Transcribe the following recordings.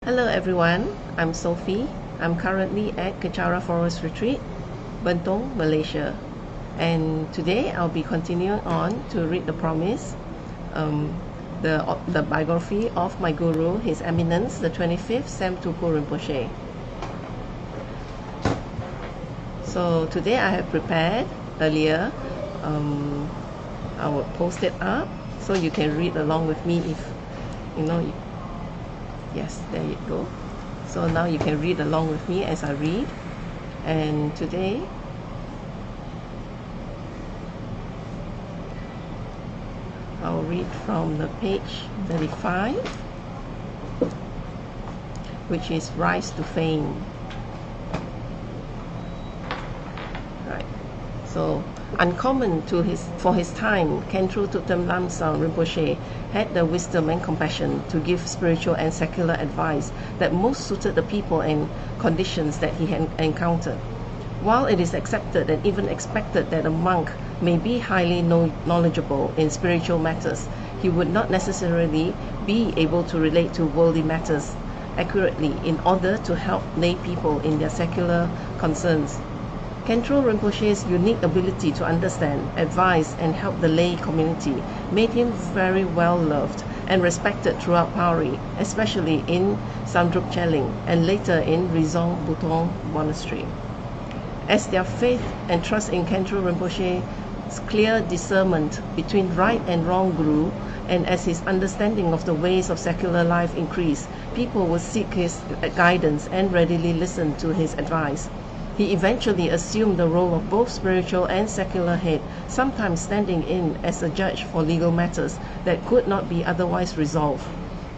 Hello everyone, I'm Sofi. I'm currently at Kecara Forest Retreat, Bentong, Malaysia. And today I'll be continuing on to read the promise, the biography of my guru, His Eminence, the 25th Sam Tuku Rinpoche. So today I have prepared earlier, I will post it up so you can read along with me if you know. Yes, there you go. So now you can read along with me as I read. And today I'll read from the page 35, which is Rise to Fame. Right. So uncommon for his time, Khentrul Thupten Lamsang Rinpoche had the wisdom and compassion to give spiritual and secular advice that most suited the people and conditions that he had encountered. While it is accepted and even expected that a monk may be highly knowledgeable in spiritual matters, he would not necessarily be able to relate to worldly matters accurately in order to help lay people in their secular concerns. Khentrul Rinpoche's unique ability to understand, advise, and help the lay community made him very well loved and respected throughout Pauri, especially in Samdrup Cheling and later in Rizong Butong Monastery. As their faith and trust in Khentrul Rinpoche's clear discernment between right and wrong grew, and as his understanding of the ways of secular life increased, people would seek his guidance and readily listen to his advice. He eventually assumed the role of both spiritual and secular head, sometimes standing in as a judge for legal matters that could not be otherwise resolved.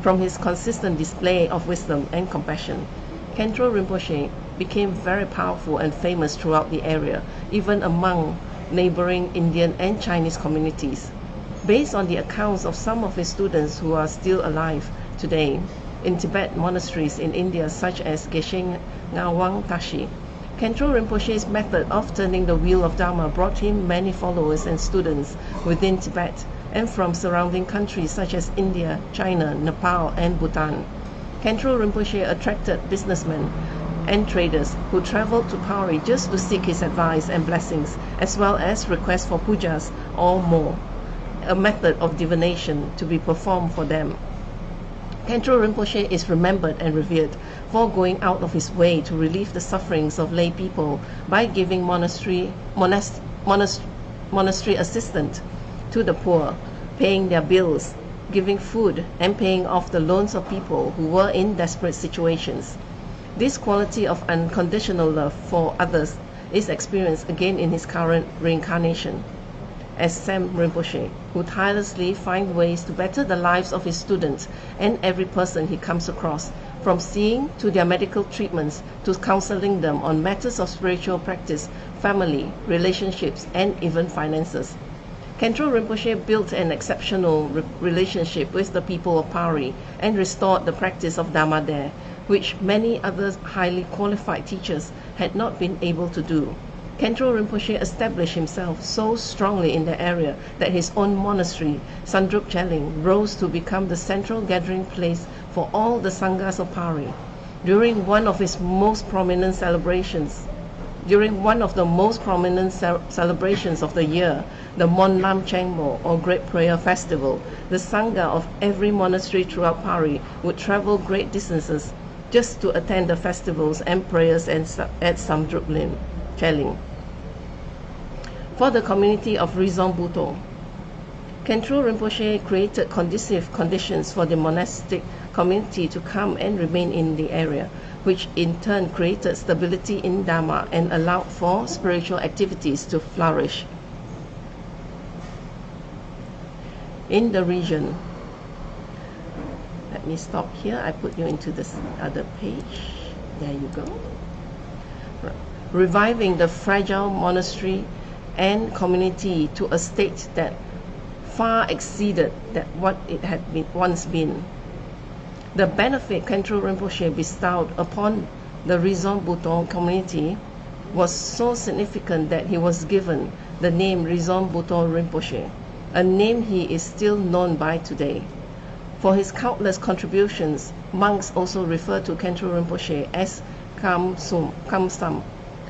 From his consistent display of wisdom and compassion, Khentrul Rinpoche became very powerful and famous throughout the area, even among neighboring Indian and Chinese communities. Based on the accounts of some of his students who are still alive today in Tibet monasteries in India, such as Geshe Ngawang Tashi, Khentrul Rinpoche's method of turning the wheel of Dharma brought him many followers and students within Tibet and from surrounding countries such as India, China, Nepal, and Bhutan. Khentrul Rinpoche attracted businessmen and traders who traveled to Pauri just to seek his advice and blessings, as well as requests for pujas or more, a method of divination to be performed for them. Khentrul Rinpoche is remembered and revered for going out of his way to relieve the sufferings of lay people by giving monastery assistance to the poor, paying their bills, giving food, and paying off the loans of people who were in desperate situations. This quality of unconditional love for others is experienced again in his current reincarnation as Sam Rinpoche, who tirelessly finds ways to better the lives of his students and every person he comes across, from seeing to their medical treatments to counseling them on matters of spiritual practice, family, relationships, and even finances. Khentrul Rinpoche built an exceptional relationship with the people of Pauri and restored the practice of Dharma there, which many other highly qualified teachers had not been able to do. Khentrul Rinpoche established himself so strongly in the area that his own monastery, Samdrup Cheling, rose to become the central gathering place for all the sanghas of Pauri. During one of the most prominent celebrations of the year, the Mon Lam Chengmo, or Great Prayer Festival, the sangha of every monastery throughout Pauri would travel great distances just to attend the festivals and prayers at Samdrup Cheling. For the community of Rizong Butong, Khentrul Rinpoche created conducive conditions for the monastic community to come and remain in the area, which in turn created stability in Dharma and allowed for spiritual activities to flourish in the region. Let me stop here. I put you into this other page. There you go. Reviving the fragile monastery and community to a state that far exceeded what it had once been. The benefit Khentrul Rinpoche bestowed upon the Rizong Butong community was so significant that he was given the name Rizong Butong Rinpoche, a name he is still known by today. For his countless contributions, Monks also refer to Khentrul Rinpoche as Kamsam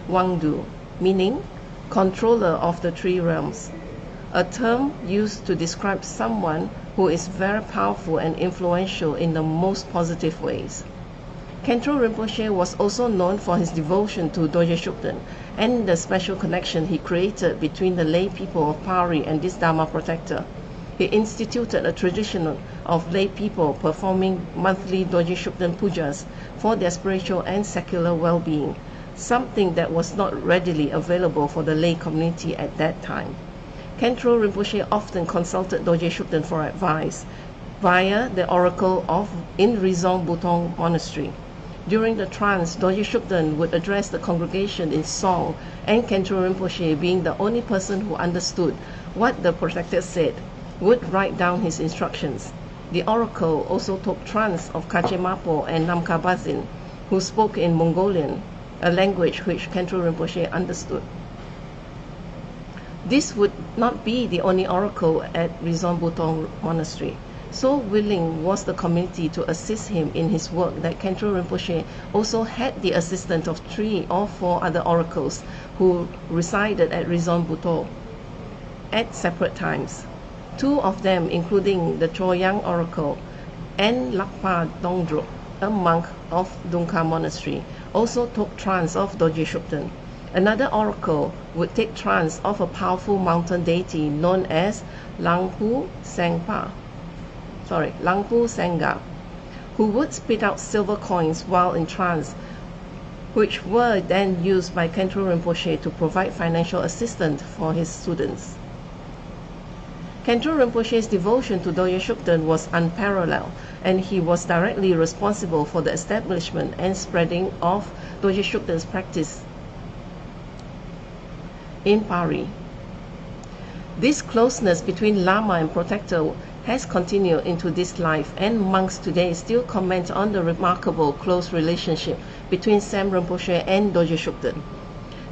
Wangdu, meaning controller of the three realms, a term used to describe someone who is very powerful and influential in the most positive ways. Khentrul Rinpoche was also known for his devotion to Dorje Shugden and the special connection he created between the lay people of Pari and this Dharma protector. He instituted a tradition of lay people performing monthly Dorje Shugden pujas for their spiritual and secular well-being, something that was not readily available for the lay community at that time. Khentrul Rinpoche often consulted Dorje Shugden for advice via the oracle in Rizong Butong Monastery. During the trance, Dorje Shugden would address the congregation in song, and Khentrul Rinpoche, being the only person who understood what the protector said, would write down his instructions. The oracle also took trance of Kache Mapo and Namka Bazin, who spoke in Mongolian, a language which Khentrul Rinpoche understood. This would not be the only oracle at Rizong Butong Monastery. So willing was the community to assist him in his work that Khentrul Rinpoche also had the assistance of 3 or 4 other oracles who resided at Rizong Butong at separate times. 2 of them, including the Choyang oracle and Lakpa Dongdrup, a monk of Dungka Monastery, also took trance of Dorje Shugden. Another oracle would take trance of a powerful mountain deity known as Langpu Sangha, who would spit out silver coins while in trance, which were then used by Khentrul Rinpoche to provide financial assistance for his students. Khentrul Rinpoche's devotion to Dorje Shugden was unparalleled, and he was directly responsible for the establishment and spreading of Dorje Shugden's practice in Pari. This closeness between Lama and Protector has continued into this life, and monks today still comment on the remarkable close relationship between Sam Rinpoche and Dorje Shugden.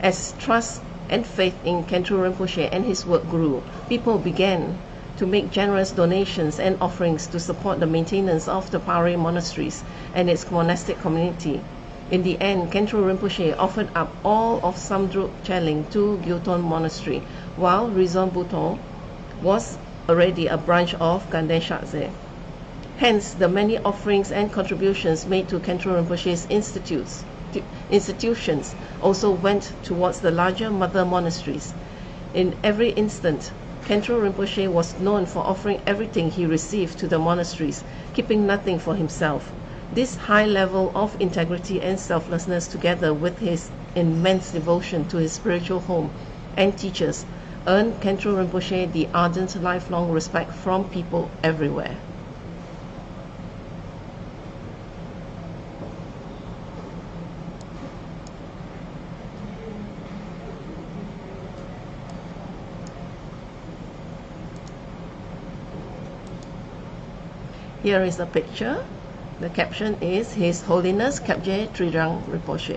As trust and faith in Khentrul Rinpoche and his work grew, people began to make generous donations and offerings to support the maintenance of the Pari monasteries and its monastic community. In the end, Khentrul Rinpoche offered up all of Samdrup Cheling to Gyuton Monastery, while Rizong Butong was already a branch of Ganden Shakze. Hence, the many offerings and contributions made to Khentrul Rinpoche's institutions also went towards the larger mother monasteries. In every instant, Khentrul Rinpoche was known for offering everything he received to the monasteries, keeping nothing for himself. This high level of integrity and selflessness, together with his immense devotion to his spiritual home and teachers, earned Khentrul Rinpoche the ardent lifelong respect from people everywhere. Here is a picture. The caption is His Holiness Kapje Trijang Rinpoche.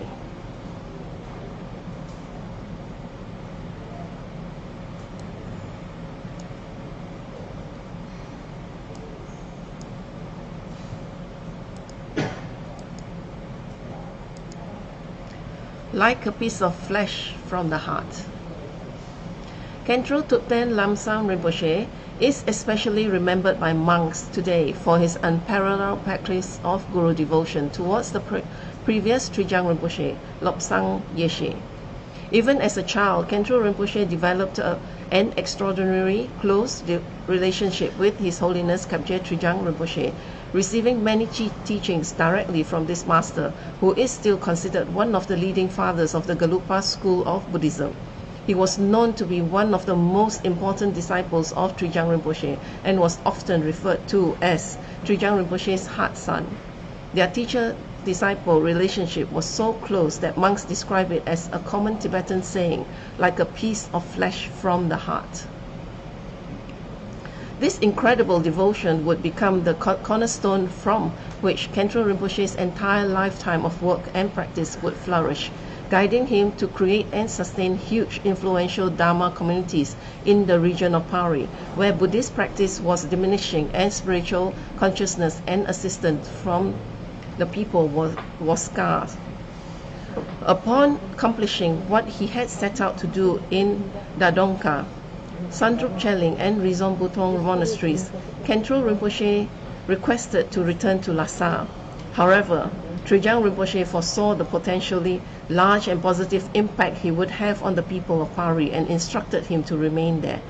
Like a piece of flesh from the heart. Khentrul Thupten Lamsang Rinpoche is especially remembered by monks today for his unparalleled practice of Guru devotion towards the previous Trijang Rinpoche, Lobsang Yeshe. Even as a child, Khentrul Rinpoche developed an extraordinary close relationship with His Holiness Kapje Trijang Rinpoche, receiving many teachings directly from this master, who is still considered one of the leading fathers of the Gelugpa school of Buddhism. He was known to be one of the most important disciples of Trijang Rinpoche and was often referred to as Trijang Rinpoche's heart son. Their teacher-disciple relationship was so close that monks describe it as a common Tibetan saying, like a piece of flesh from the heart. This incredible devotion would become the cornerstone from which Khentrul Rinpoche's entire lifetime of work and practice would flourish, guiding him to create and sustain huge influential Dharma communities in the region of Pari, where Buddhist practice was diminishing and spiritual consciousness and assistance from the people was scarce. Upon accomplishing what he had set out to do in Dadongka, Sandrup Cheling and Rizom Butong monasteries, Khentrul Rinpoche requested to return to Lhasa. However, Trijang Rinpoche foresaw the potentially large and positive impact he would have on the people of Pari and instructed him to remain there.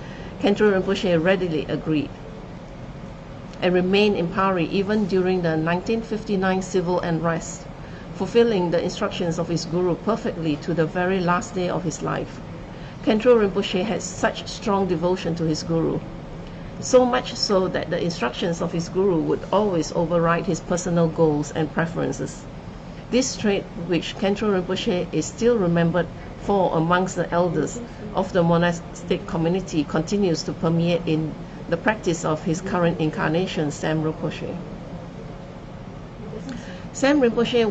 Khentrul Rinpoche readily agreed and remained in Pari even during the 1959 civil unrest, fulfilling the instructions of his guru perfectly to the very last day of his life. Khentrul Rinpoche had such strong devotion to his guru, so much so that the instructions of his guru would always override his personal goals and preferences. This trait, which Khentrul Rinpoche is still remembered for amongst the elders of the monastic community, continues to permeate in the practice of his current incarnation, Sam Rinpoche. Sam Rinpoche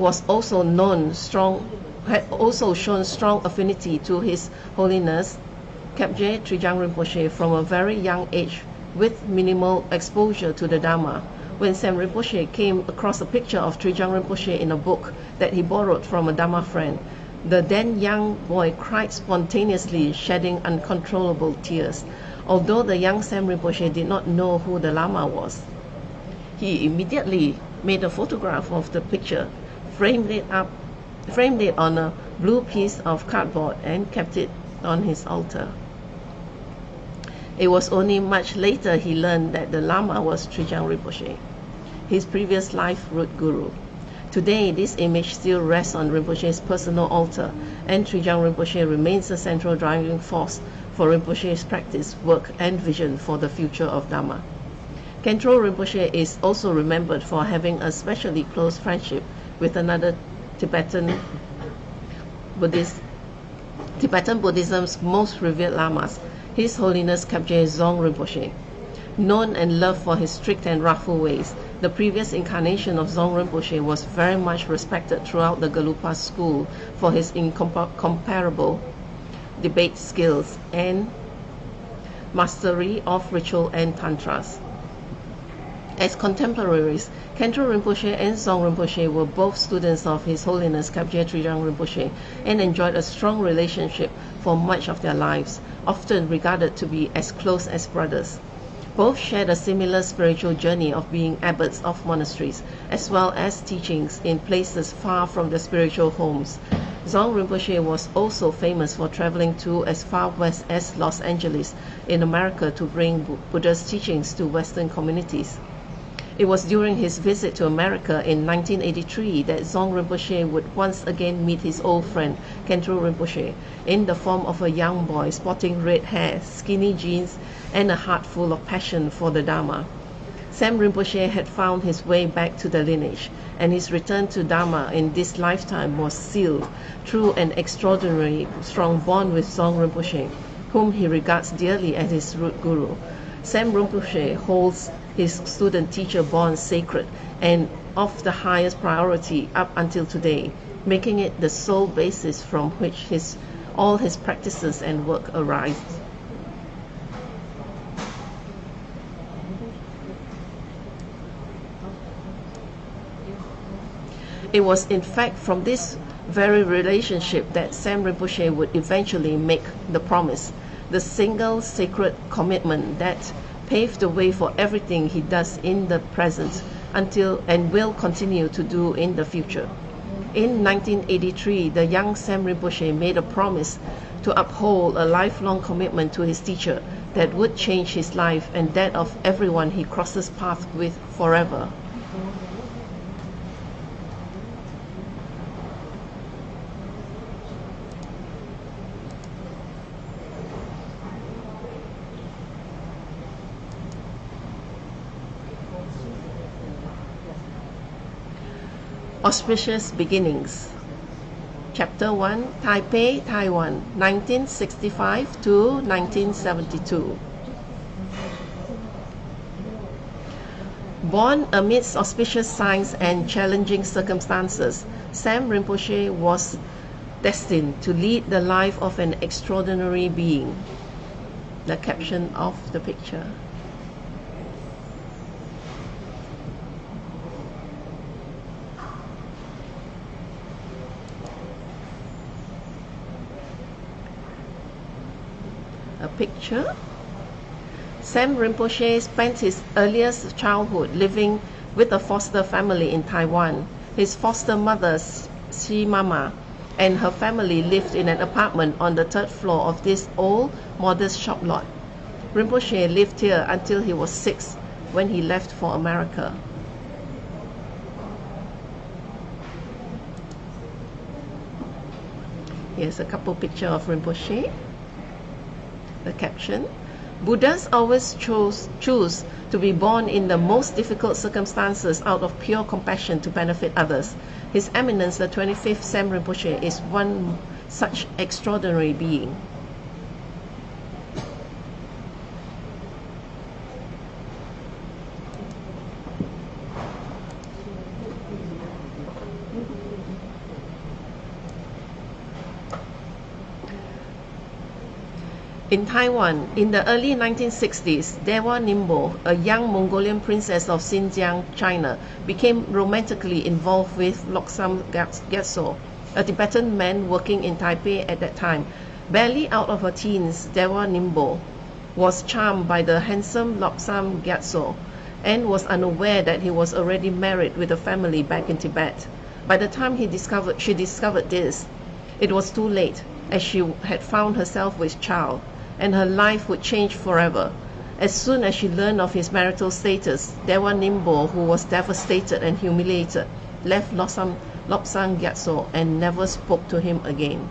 had also shown strong affinity to His Holiness Kapje Trijang Rinpoche from a very young age, with minimal exposure to the Dharma. When Sam Rinpoche came across a picture of Trijang Rinpoche in a book that he borrowed from a Dharma friend, the then young boy cried spontaneously, shedding uncontrollable tears. Although the young Sam Rinpoche did not know who the Lama was, he immediately made a photograph of the picture, framed it on a blue piece of cardboard, and kept it on his altar. It was only much later he learned that the Lama was Trijang Rinpoche, his previous life root guru. Today, this image still rests on Rinpoche's personal altar, and Trijang Rinpoche remains a central driving force for Rinpoche's practice, work, and vision for the future of Dharma. Khentrul Rinpoche is also remembered for having a especially close friendship with another Tibetan Buddhism's most revered lamas, His Holiness Kapje Dzong Rinpoche. Known and loved for his strict and wrathful ways, the previous incarnation of Dzong Rinpoche was very much respected throughout the Gelugpa school for his incomparable debate skills and mastery of ritual and tantras. As contemporaries, Khentrul Rinpoche and Dzong Rinpoche were both students of His Holiness Kapje Trijang Rinpoche and enjoyed a strong relationship for much of their lives, often regarded to be as close as brothers. Both shared a similar spiritual journey of being abbots of monasteries, as well as teachings in places far from their spiritual homes. Dzong Rinpoche was also famous for traveling to as far west as Los Angeles in America to bring Buddha's teachings to Western communities. It was during his visit to America in 1983 that Dzong Rinpoche would once again meet his old friend Khentrul Rinpoche in the form of a young boy sporting red hair, skinny jeans, and a heart full of passion for the Dharma. Sam Rinpoche had found his way back to the lineage, and his return to Dharma in this lifetime was sealed through an extraordinary strong bond with Dzong Rinpoche, whom he regards dearly as his root guru. Sam Rinpoche holds his student-teacher bond sacred and of the highest priority up until today, making it the sole basis from which all his practices and work arise. It was in fact from this very relationship that Sam Rinpoche would eventually make the promise, the single sacred commitment that paved the way for everything he does in the present until and will continue to do in the future. In 1983, the young Sam Rinpoche made a promise to uphold a lifelong commitment to his teacher that would change his life and that of everyone he crosses paths with forever. Auspicious Beginnings. Chapter 1, Taipei, Taiwan, 1965 to 1972. Born amidst auspicious signs and challenging circumstances, Sam Rinpoche was destined to lead the life of an extraordinary being. The caption of the picture. a picture. Sam Rinpoche spent his earliest childhood living with a foster family in Taiwan. His foster mother, Shi Mama, and her family lived in an apartment on the third floor of this old, modest shop lot. Rinpoche lived here until he was 6, when he left for America. Here's a couple pictures of Rinpoche. The caption: Buddhas always choose to be born in the most difficult circumstances out of pure compassion to benefit others. His Eminence, the 25th Sam Rinpoche, is one such extraordinary being. In Taiwan, in the early 1960s, Dewa Nimbo, a young Mongolian princess of Xinjiang, China, became romantically involved with Lobsang Gyatso, a Tibetan man working in Taipei at that time. Barely out of her teens, Dewa Nimbo was charmed by the handsome Lobsang Gyatso and was unaware that he was already married with a family back in Tibet. By the time she discovered this, it was too late, as she had found herself with child, and her life would change forever. As soon as she learned of his marital status, Dewa Nimbo, who was devastated and humiliated, left Lobsang Gyatso and never spoke to him again.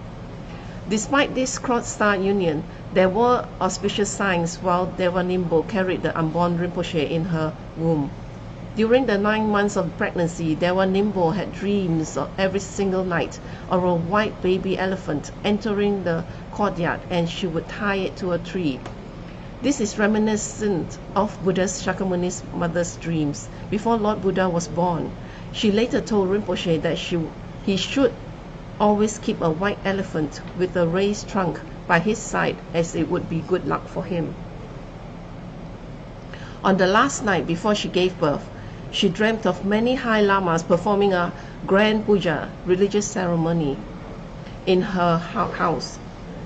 Despite this cross-star union, there were auspicious signs while Dewa Nimbo carried the unborn Rinpoche in her womb. During the 9 months of pregnancy, Dewa Nimbo had dreams of every single night of a white baby elephant entering the courtyard, and she would tie it to a tree. This is reminiscent of Buddha's Shakyamuni's mother's dreams before Lord Buddha was born. She later told Rinpoche that he should always keep a white elephant with a raised trunk by his side, as it would be good luck for him. On the last night before she gave birth, she dreamt of many high lamas performing a grand puja, religious ceremony, in her house.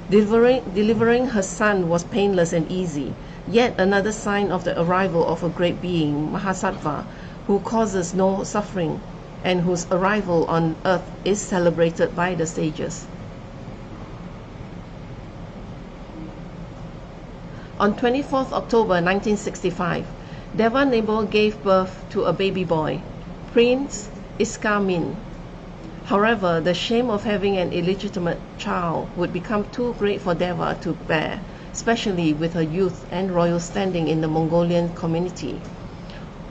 Delivering her son was painless and easy, yet another sign of the arrival of a great being, Mahasattva, who causes no suffering and whose arrival on earth is celebrated by the sages. On 24th October 1965, Dewa Nimbo gave birth to a baby boy, Prince Iskamin. However, the shame of having an illegitimate child would become too great for Dewa to bear, especially with her youth and royal standing in the Mongolian community.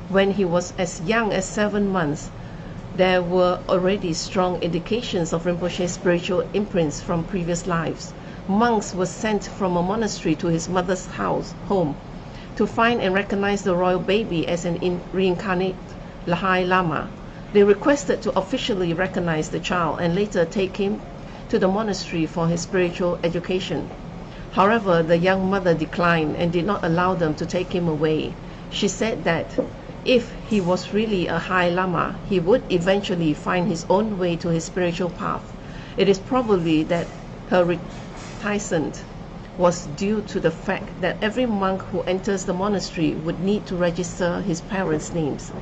When he was as young as 7 months, there were already strong indications of Rinpoche's spiritual imprints from previous lives. Monks were sent from a monastery to his mother's home, to find and recognize the royal baby as an reincarnate Lahai Lama. They requested to officially recognize the child and later take him to the monastery for his spiritual education. However, the young mother declined and did not allow them to take him away. She said that if he was really a high Lama, he would eventually find his own way to his spiritual path. It is probably that her reticence was due to the fact that every monk who enters the monastery would need to register his parents' names,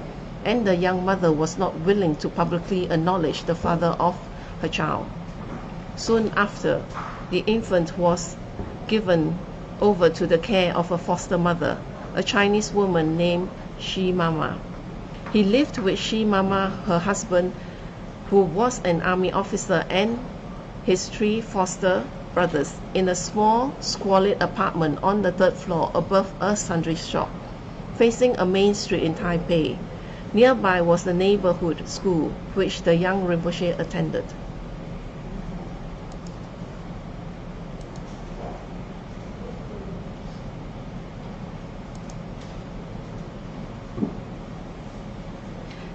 and the young mother was not willing to publicly acknowledge the father of her child. Soon after, the infant was given over to the care of a foster mother, a Chinese woman named Shi Mama. He lived with Shi Mama, her husband, who was an army officer, and his 3 foster brothers in a small, squalid apartment on the 3rd floor above a sundry shop, facing a main street in Taipei. Nearby was the neighborhood school, which the young Rinpoche attended.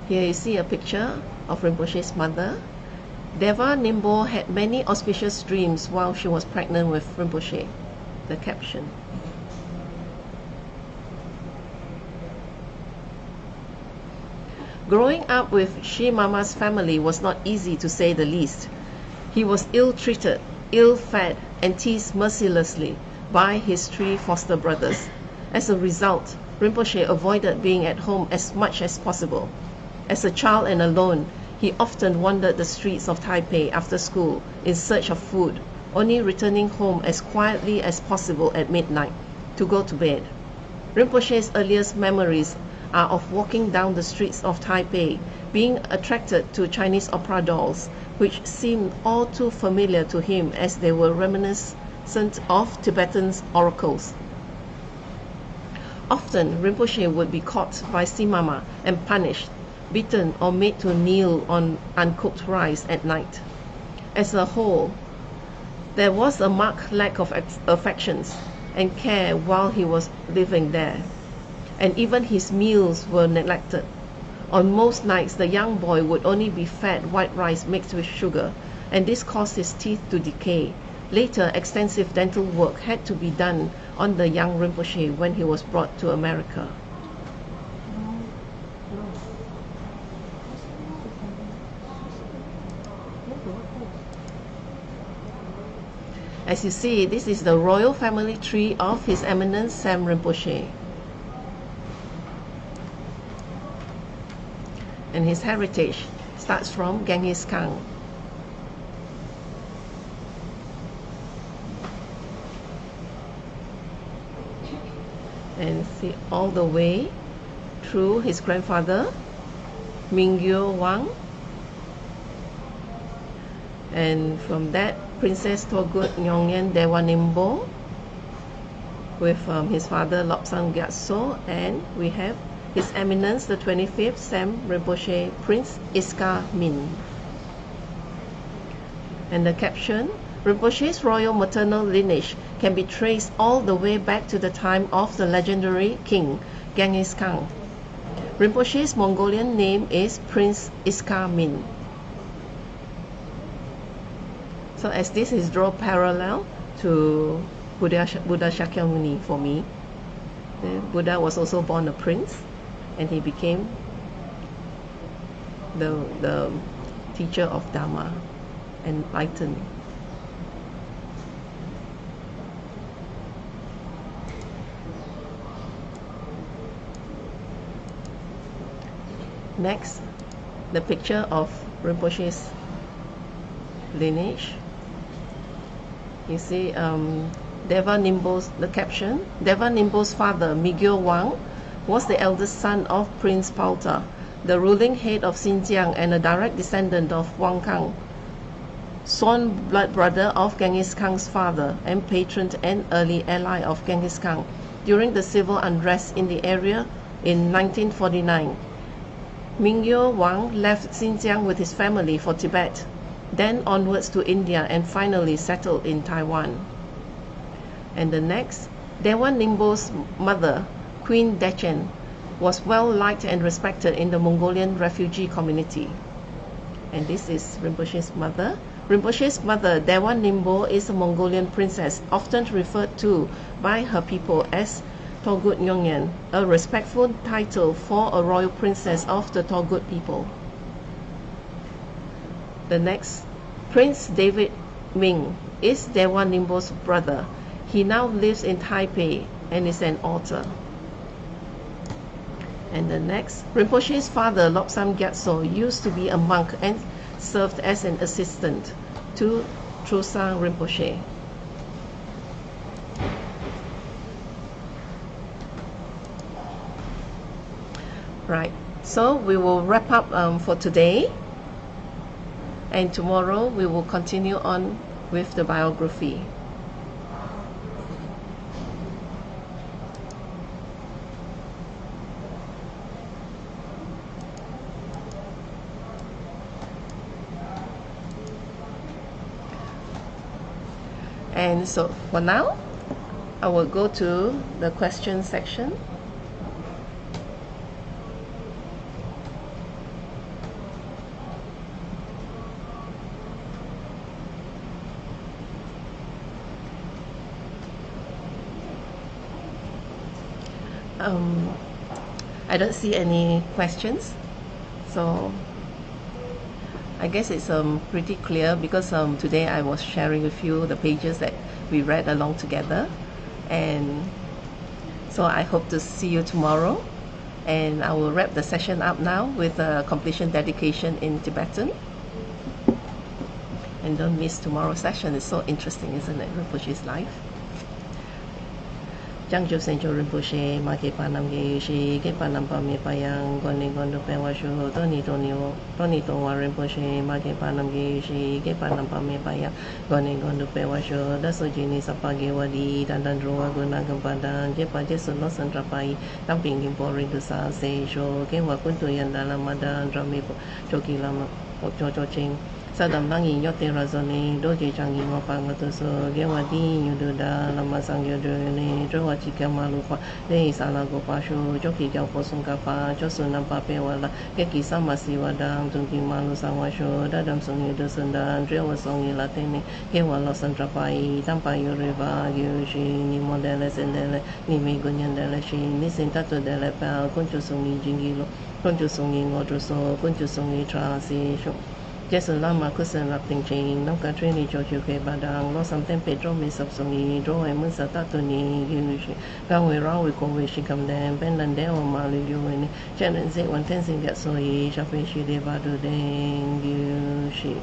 Here you see a picture of Rinpoche's mother. Dewa Nimbo had many auspicious dreams while she was pregnant with Rinpoche. The caption. Growing up with Shi Mama's family was not easy, to say the least. He was ill-treated, ill-fed, and teased mercilessly. by his 3 foster brothers. As a result, Rinpoche avoided being at home as much as possible. As a child and alone, he often wandered the streets of Taipei after school in search of food, only returning home as quietly as possible at midnight to go to bed. Rinpoche's earliest memories are of walking down the streets of Taipei, being attracted to Chinese opera dolls, which seemed all too familiar to him as they were reminiscent of Tibetan oracles. Often, Rinpoche would be caught by Simama and punished, beaten or made to kneel on uncooked rice at night. As a whole, there was a marked lack of affections and care while he was living there, and even his meals were neglected. On most nights, the young boy would only be fed white rice mixed with sugar, and this caused his teeth to decay. Later, extensive dental work had to be done on the young Rinpoche when he was brought to America. As you see, this is the royal family tree of His Eminence Sam Rinpoche. And his heritage starts from Genghis Khan. And see all the way through his grandfather, Mingyo Wang. And from that, Princess Togut Nyongyen Dewa Nimbo with his father Lobsang Gyatso, and we have His Eminence the 25th Sam Rinpoche, Prince Iska Min. And the caption, Rinpoche's royal maternal lineage can be traced all the way back to the time of the legendary king Genghis Khan. Rinpoche's Mongolian name is Prince Iska Min. So as this is draw parallel to Buddha Shakyamuni for me. The Buddha was also born a prince, and he became the teacher of Dharma, enlightened. Next, the picture of Rinpoche's lineage. You see Deva Nimbo's, the caption, Deva Nimbo's father, Migyo Wang, was the eldest son of Prince Palta, the ruling head of Xinjiang and a direct descendant of Wang Kang, sworn blood brother of Genghis Khan's father and patron and early ally of Genghis Khan during the civil unrest in the area in 1949. Mingyo Wang left Xinjiang with his family for Tibet, then onwards to India, and finally settled in Taiwan. And the next, Dewa Nimbo's mother, Queen Dechen, was well liked and respected in the Mongolian refugee community. And this is Rinpoche's mother. Rinpoche's mother, Dewa Nimbo, is a Mongolian princess, often referred to by her people as Togut Nyongyen, a respectful title for a royal princess of the Togut people. The next, Prince David Ming, is Dewa Nimbo's brother. He now lives in Taipei and is an author. And the next, Rinpoche's father, Lobsang Gyatso, used to be a monk and served as an assistant to Trosang Rinpoche. Right, so we will wrap up for today, and tomorrow we will continue on with the biography. And so for now, I will go to the question section. I don't see any questions, so I guess it's pretty clear, because today I was sharing with you the pages that we read along together. And so I hope to see you tomorrow. And I will wrap the session up now with a completion dedication in Tibetan. And don't miss tomorrow's session. It's so interesting, isn't it? Rinpoche's life. Jang Jo Sen Jo Rinpoche, Ma Ke Pa Nam Ge Yu Shi, Ke Pa Nam Pa Me Pa Yang, Gon Ni Gon Do Pe Wa Shu, Toni Toni Wa Rinpoche, Ma Ke Pa Nam Ge Yu Shi, Ke Pa Nam Pa Me Pa Yang, Gon Ni Gon Do Pe Wa Shu, Da So Ji Ni Sa Pa Ge Wa Di, Dan Dan Ru Wa Gu Na Gam Pa Dan, Je Pa Je Sun Lo San Tra Pai, Tam Ping Kim Po Ring Tu Sa Se Sho, Ke Wa Kun Tu Yan Da La Ma Dan, Ra Me Po, Cho Ki La Ma, Cho Cho Ching. Sa đam đăng yin yote razone do je chang yin pa ngato so ge wa di yu do da lama sang yo do ne jo wa chi ka ma lu pa le sa la go pa shu jo ki jiao po sung ka pa jo sun nam pa pe wa la ge ki sa ma si wa dang tung ki ma lu sang wa shu da dam sung yu do sun dan re wa sung yi la te ne ge wa lo san tra pa yi tam pa yu re ba yu shi ni mo de le sen de le ni me gun yan de le shi ni sen ta to de le pa kun chu sung ni jing gi lo kun chu sung yi ngo tru so kun chu sung yi tra si shu Jesu lama kusen lap ting ching nam ka treni cho chu ke badang lo sam tem pe dro me sap song yi dro e mun sa ta tu ni yu shi ga we ra we ko we shi kam dem pen dan de o ma lu yu ni chen en se wan ten sing get so yi sha pe shi de ba du den yu shi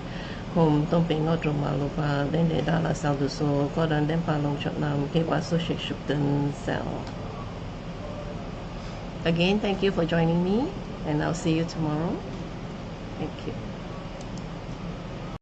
hom tom pe ngo tro ma lo pa den de da la sa du so ko dan den pa long chot nam ke pa so shik shup ten sel. Again, thank you for joining me, and I'll see you tomorrow. Thank you.